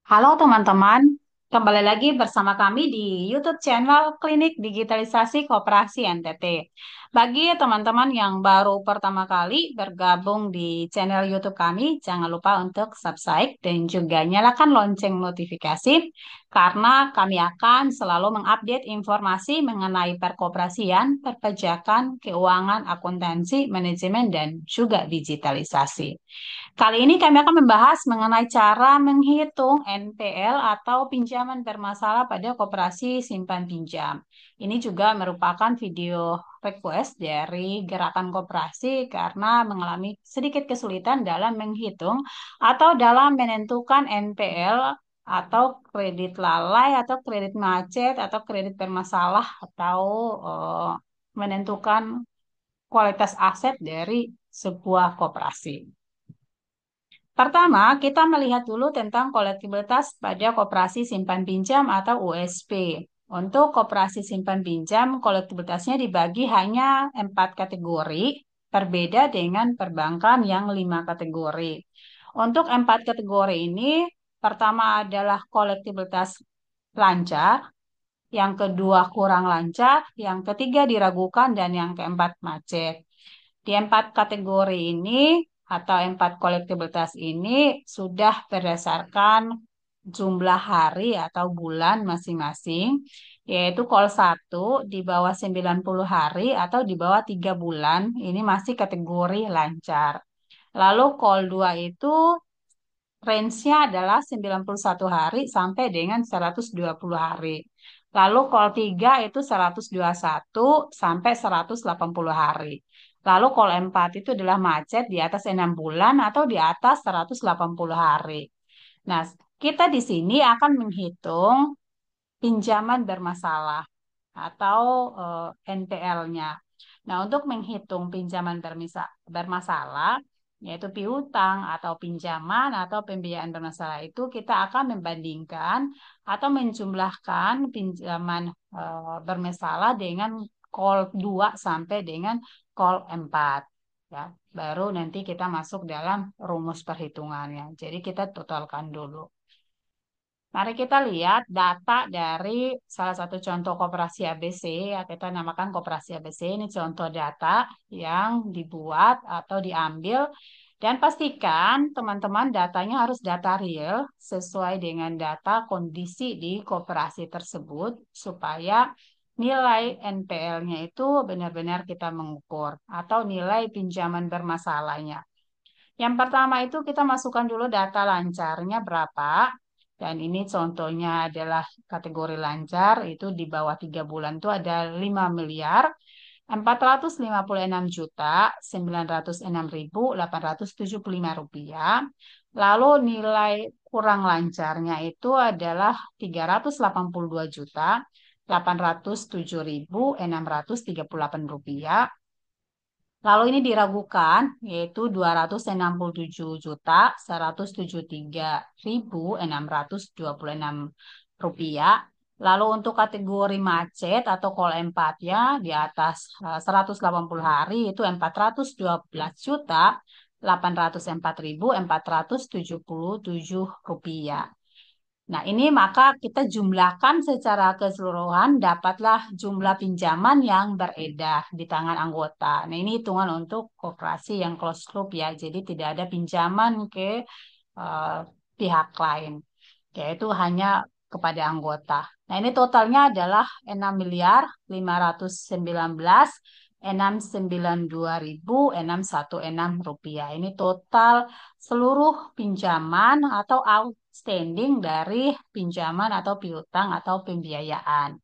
Halo teman-teman, kembali lagi bersama kami di YouTube channel Klinik Digitalisasi Koperasi NTT. Bagi teman-teman yang baru pertama kali bergabung di channel YouTube kami, jangan lupa untuk subscribe dan juga nyalakan lonceng notifikasi karena kami akan selalu mengupdate informasi mengenai perkoperasian, perpajakan, keuangan, akuntansi, manajemen, dan juga digitalisasi. Kali ini kami akan membahas mengenai cara menghitung NPL atau pinjaman bermasalah pada koperasi simpan pinjam. Ini juga merupakan video request dari gerakan koperasi karena mengalami sedikit kesulitan dalam menghitung atau dalam menentukan NPL atau kredit lalai atau kredit macet atau kredit bermasalah atau menentukan kualitas aset dari sebuah koperasi. Pertama, kita melihat dulu tentang kolektibilitas pada koperasi simpan pinjam atau USP. Untuk koperasi simpan pinjam, kolektibilitasnya dibagi hanya 4 kategori, berbeda dengan perbankan yang 5 kategori. Untuk 4 kategori ini, pertama adalah kolektibilitas lancar, yang kedua kurang lancar, yang ketiga diragukan, dan yang keempat macet. Di 4 kategori ini atau 4 kolektibilitas ini sudah berdasarkan jumlah hari atau bulan masing-masing, yaitu call 1 di bawah 90 hari atau di bawah 3 bulan, ini masih kategori lancar. Lalu call 2 itu range-nya adalah 91 hari sampai dengan 120 hari. Lalu call 3 itu 121 sampai 180 hari. Lalu call 4 itu adalah macet di atas 6 bulan atau di atas 180 hari. Nah, kita di sini akan menghitung pinjaman bermasalah atau NPL-nya. Nah, untuk menghitung pinjaman bermasalah, yaitu piutang atau pinjaman atau pembiayaan bermasalah itu kita akan membandingkan atau menjumlahkan pinjaman bermasalah dengan call 2 sampai dengan call 4. Ya, baru nanti kita masuk dalam rumus perhitungannya. Jadi kita totalkan dulu. Mari kita lihat data dari salah satu contoh koperasi ABC, ya kita namakan koperasi ABC, ini contoh data yang dibuat atau diambil dan pastikan teman-teman datanya harus data real sesuai dengan data kondisi di koperasi tersebut supaya nilai NPL-nya itu benar-benar kita mengukur atau nilai pinjaman bermasalahnya. Yang pertama itu kita masukkan dulu data lancarnya berapa. Dan ini contohnya adalah kategori lancar, itu di bawah 3 bulan itu ada 5 miliar 456 juta 906.875 rupiah. Lalu nilai kurang lancarnya itu adalah 382 juta 807.638 rupiah. Lalu ini diragukan, yaitu 267 juta 173.626 rupiah. Lalu untuk kategori macet atau call 4 ya di atas 180 hari itu 412 juta 804.477 rupiah. Nah, ini maka kita jumlahkan secara keseluruhan, dapatlah jumlah pinjaman yang beredar di tangan anggota. Nah, ini hitungan untuk koperasi yang closed loop ya, jadi tidak ada pinjaman ke eh, pihak lain, yaitu hanya kepada anggota. Nah, ini totalnya adalah 6.519.692.616 rupiah. Ini total seluruh pinjaman atau outstanding dari pinjaman atau piutang atau pembiayaan.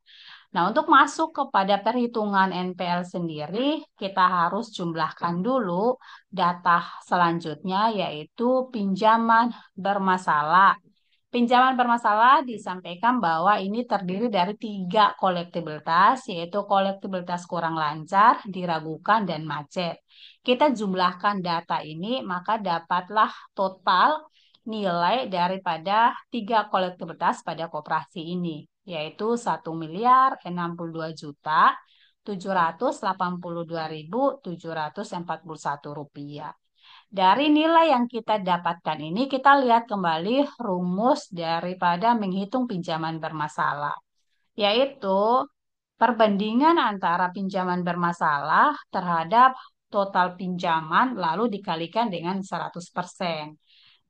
Nah, untuk masuk kepada perhitungan NPL sendiri, kita harus jumlahkan dulu data selanjutnya, yaitu pinjaman bermasalah. Pinjaman bermasalah disampaikan bahwa ini terdiri dari 3 kolektibilitas, yaitu kolektibilitas kurang lancar, diragukan, dan macet. Kita jumlahkan data ini, maka dapatlah total nilai daripada 3 kolektibilitas pada koperasi ini, yaitu 1.062.782.741 rupiah. Dari nilai yang kita dapatkan ini, kita lihat kembali rumus daripada menghitung pinjaman bermasalah, yaitu perbandingan antara pinjaman bermasalah terhadap total pinjaman lalu dikalikan dengan 100%.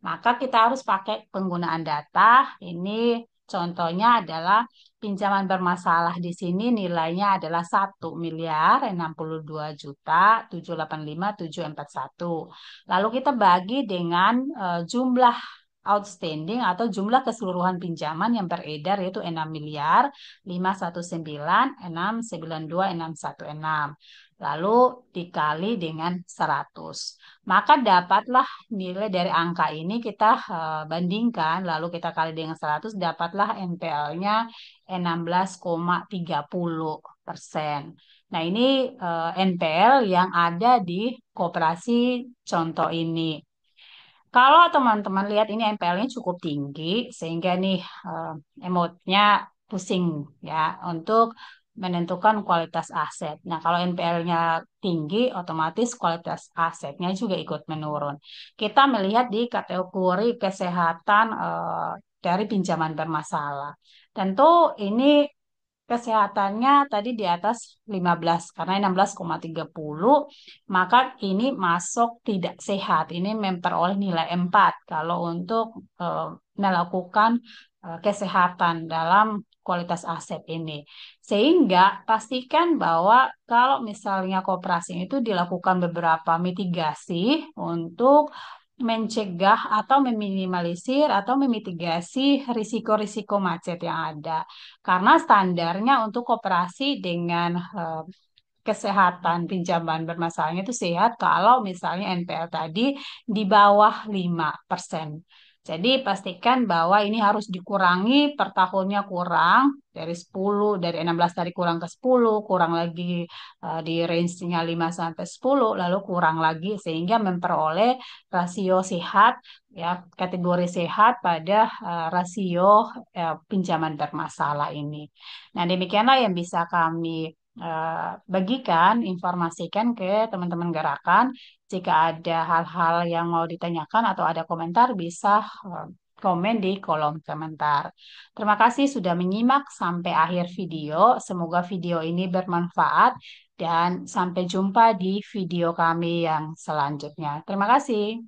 Maka kita harus pakai penggunaan data. Ini contohnya adalah pinjaman bermasalah di sini nilainya adalah 1.062.785.741. Lalu kita bagi dengan jumlah outstanding atau jumlah keseluruhan pinjaman yang beredar yaitu 6.519.692.616. Lalu dikali dengan 100. Maka dapatlah nilai dari angka ini kita bandingkan, lalu kita kali dengan 100, dapatlah NPL-nya 16,30%. Nah, ini NPL yang ada di koperasi contoh ini. Kalau teman-teman lihat ini NPL-nya cukup tinggi, sehingga nih eh, emotnya pusing ya untuk menentukan kualitas aset. Nah, kalau NPL-nya tinggi, otomatis kualitas asetnya juga ikut menurun. Kita melihat di kategori kesehatan dari pinjaman bermasalah. Tentu ini kesehatannya tadi di atas 15 karena 16,30, maka ini masuk tidak sehat. Ini memperoleh nilai 4 kalau untuk melakukan kesehatan dalam kualitas aset ini. Sehingga pastikan bahwa kalau misalnya koperasi itu dilakukan beberapa mitigasi untuk mencegah atau meminimalisir atau memitigasi risiko-risiko macet yang ada. Karena standarnya untuk koperasi dengan kesehatan pinjaman bermasalahnya itu sehat kalau misalnya NPL tadi di bawah 5%. Jadi pastikan bahwa ini harus dikurangi per tahunnya, kurang dari 10, dari 16 tadi kurang ke 10, kurang lagi di range-nya 5 sampai 10, lalu kurang lagi sehingga memperoleh rasio sehat, ya, kategori sehat pada rasio pinjaman bermasalah ini. Nah, demikianlah yang bisa kami bagikan, informasikan ke teman-teman gerakan. Jika ada hal-hal yang mau ditanyakan atau ada komentar, bisa komen di kolom komentar. Terima kasih sudah menyimak sampai akhir video. Semoga video ini bermanfaat dan sampai jumpa di video kami yang selanjutnya. Terima kasih.